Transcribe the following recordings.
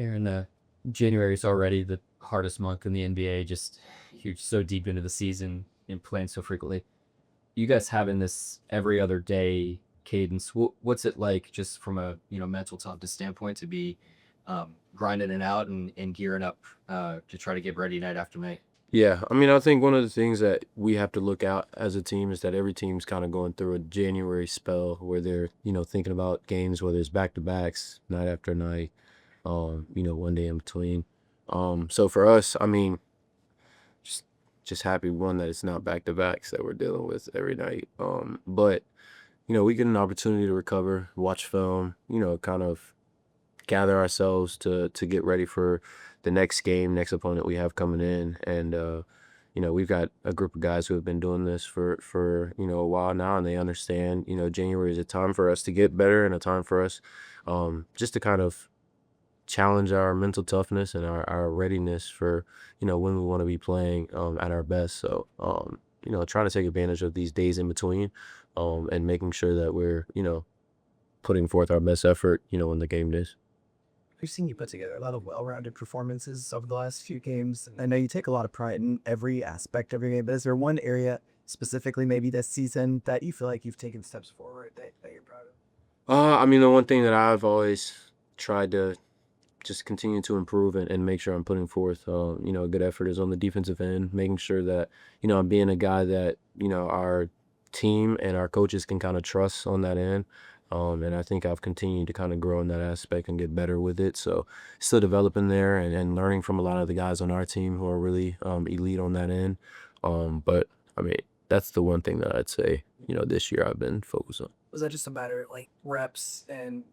Aaron, January is already the hardest month in the NBA. Just you're so deep into the season and playing so frequently. You guys having this every other day cadence. What's it like, just from a mental toughness standpoint, to be grinding it out and gearing up to try to get ready night after night? Yeah, I mean, I think one of the things that we have to look out as a team is that every team's kind of going through a January spell where they're, thinking about games, whether it's back to backs, night after night, one day in between. So for us, I mean, just just happy one that it's not back to backs that we're dealing with every night. But we get an opportunity to recover, watch film, kind of gather ourselves to get ready for the next game, next opponent we have coming in. And we've got a group of guys who have been doing this for a while now, and they understand, January is a time for us to get better and a time for us just to kind of challenge our mental toughness and our readiness for, when we want to be playing at our best. So trying to take advantage of these days in between, and making sure that we're, putting forth our best effort, in the game days. We've seen you put together a lot of well-rounded performances over the last few games. I know you take a lot of pride in every aspect of your game, but is there one area specifically maybe this season that you feel like you've taken steps forward that you're proud of? I mean, the one thing that I've always tried to just continue to improve and make sure I'm putting forth, a good effort is on the defensive end, making sure that, I'm being a guy that, our team and our coaches can kind of trust on that end. And I think I've continued to kind of grow in that aspect and get better with it. So still developing there and learning from a lot of the guys on our team who are really elite on that end. But I mean, that's the one thing that I'd say, this year I've been focused on. Was that just a matter of like reps and,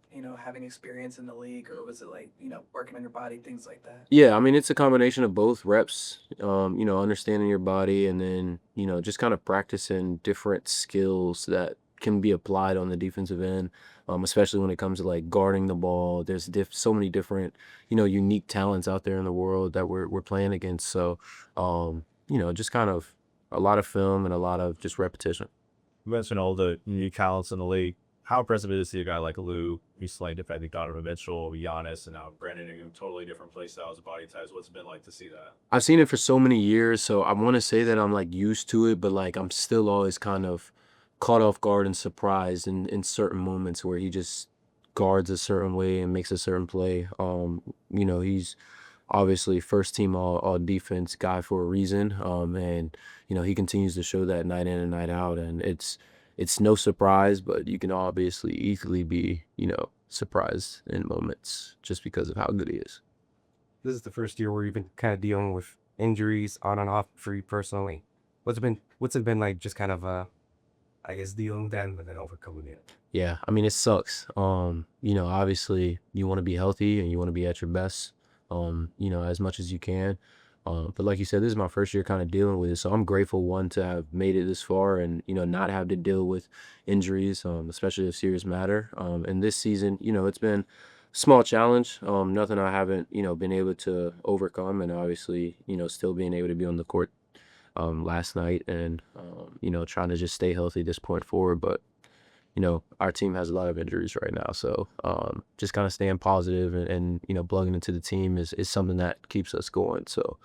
having experience in the league, or was it like, working on your body, things like that? Yeah, I mean, it's a combination of both reps, understanding your body, and then, just kind of practicing different skills that can be applied on the defensive end, especially when it comes to like guarding the ball. There's so many different, unique talents out there in the world that we're playing against. So, just kind of a lot of film and a lot of just repetition. You mentioned all the new talents in the league. How impressive it is to see a guy like Lou, recently defending Donovan Mitchell, Giannis, and now Brandon Ingram, totally different play styles, body types. What's it been like to see that? I've seen it for so many years, so I want to say that I'm like used to it, but like I'm still always kind of caught off guard and surprised in certain moments where he just guards a certain way and makes a certain play. He's obviously first team all defense guy for a reason. And he continues to show that night in and night out, and it's no surprise, but you can obviously easily be, surprised in moments just because of how good he is. This is the first year where you've been kind of dealing with injuries on and off for you personally. What's it been like, just kind of I guess dealing with that and then overcoming it? Yeah, I mean, it sucks. Obviously you want to be healthy and you want to be at your best, as much as you can. But like you said, this is my first year kind of dealing with it. So I'm grateful, one, to have made it this far and, not have to deal with injuries, especially of serious matter. And this season, it's been a small challenge, nothing I haven't, been able to overcome. And obviously, still being able to be on the court last night and, trying to just stay healthy this point forward. But, our team has a lot of injuries right now. So just kind of staying positive and plugging into the team is something that keeps us going. So,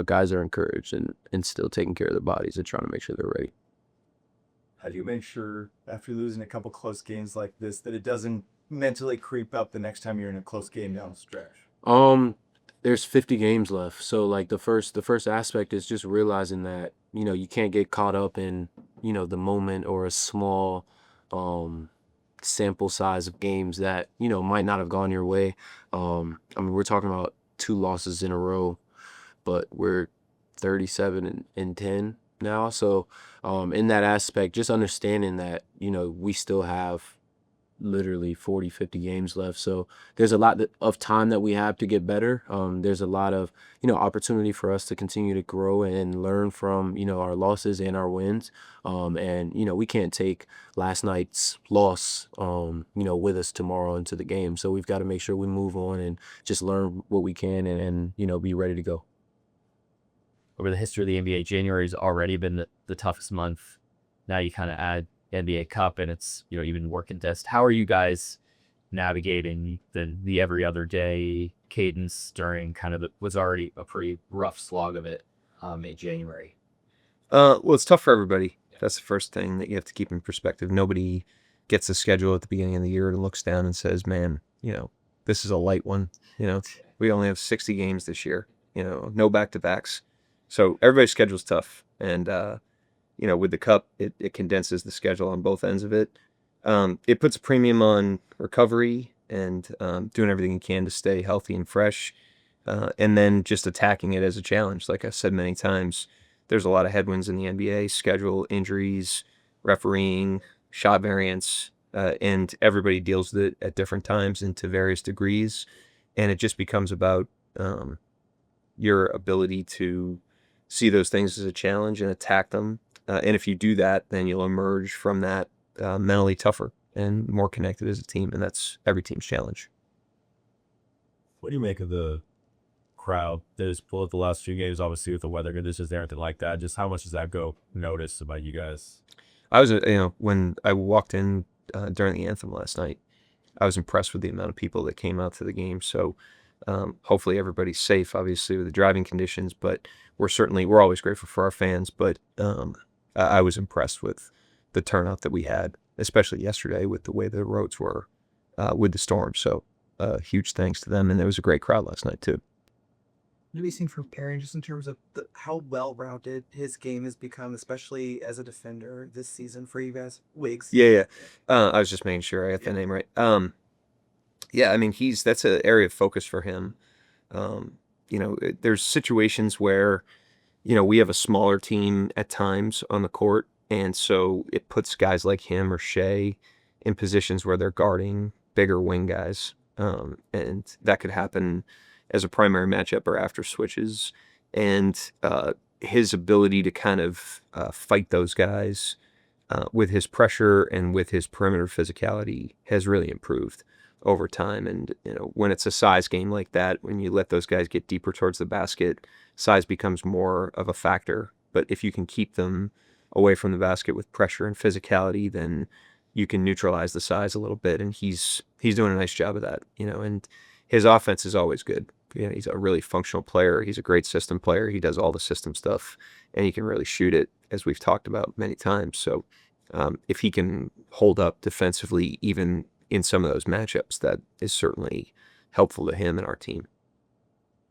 guys are encouraged and still taking care of their bodies and trying to make sure they're ready. How do you make sure, after losing a couple close games like this, that it doesn't mentally creep up the next time you're in a close game down the stretch? There's 50 games left. So like the first aspect is just realizing that, you can't get caught up in, the moment or a small sample size of games that, might not have gone your way. I mean, we're talking about 2 losses in a row, but we're 37 and 10 now. So in that aspect, just understanding that, we still have literally 40, 50 games left. So there's a lot of time that we have to get better. There's a lot of, opportunity for us to continue to grow and learn from, our losses and our wins. And, we can't take last night's loss, with us tomorrow into the game. So we've got to make sure we move on and just learn what we can and be ready to go. Over the history of the NBA, January's already been the toughest month. Now you kind of add NBA Cup, and it's even more contested. How are you guys navigating the every other day cadence during kind of was already a pretty rough slog of it in January? Well, it's tough for everybody. That's the first thing that you have to keep in perspective. Nobody gets the schedule at the beginning of the year and looks down and says, man, this is a light one. We only have 60 games this year, no back-to-backs. So everybody's schedule's tough. And, with the Cup, it condenses the schedule on both ends of it. It puts a premium on recovery and doing everything you can to stay healthy and fresh. And then just attacking it as a challenge. Like I said many times, there's a lot of headwinds in the NBA: schedule, injuries, refereeing, shot variance, and everybody deals with it at different times and to various degrees. And it just becomes about your ability to see those things as a challenge and attack them. And if you do that, then you'll emerge from that mentally tougher and more connected as a team. And that's every team's challenge. What do you make of the crowd that has pulled the last few games, obviously with the weather conditions and everything like that? Just how much does that go notice about you guys? I was, when I walked in during the anthem last night, I was impressed with the amount of people that came out to the game. So hopefully everybody's safe, obviously, with the driving conditions, but we're always grateful for our fans. But I was impressed with the turnout that we had, especially yesterday with the way the roads were with the storm. So huge thanks to them. And there was a great crowd last night too. What have you seen from Perry just in terms of how well-rounded his game has become, especially as a defender this season for you guys? Wiggs. Yeah. I was just making sure I got the name right. Yeah, I mean, that's an area of focus for him. There's situations where, we have a smaller team at times on the court, and so it puts guys like him or Shea in positions where they're guarding bigger wing guys. And that could happen as a primary matchup or after switches. And his ability to kind of fight those guys with his pressure and with his perimeter physicality has really improved over time. And when it's a size game like that, when you let those guys get deeper towards the basket, size becomes more of a factor. But if you can keep them away from the basket with pressure and physicality, then you can neutralize the size a little bit. And he's doing a nice job of that, and his offense is always good. He's a really functional player. He's a great system player. He does all the system stuff, and he can really shoot it, as we've talked about many times. So if he can hold up defensively, even in some of those matchups, that is certainly helpful to him and our team.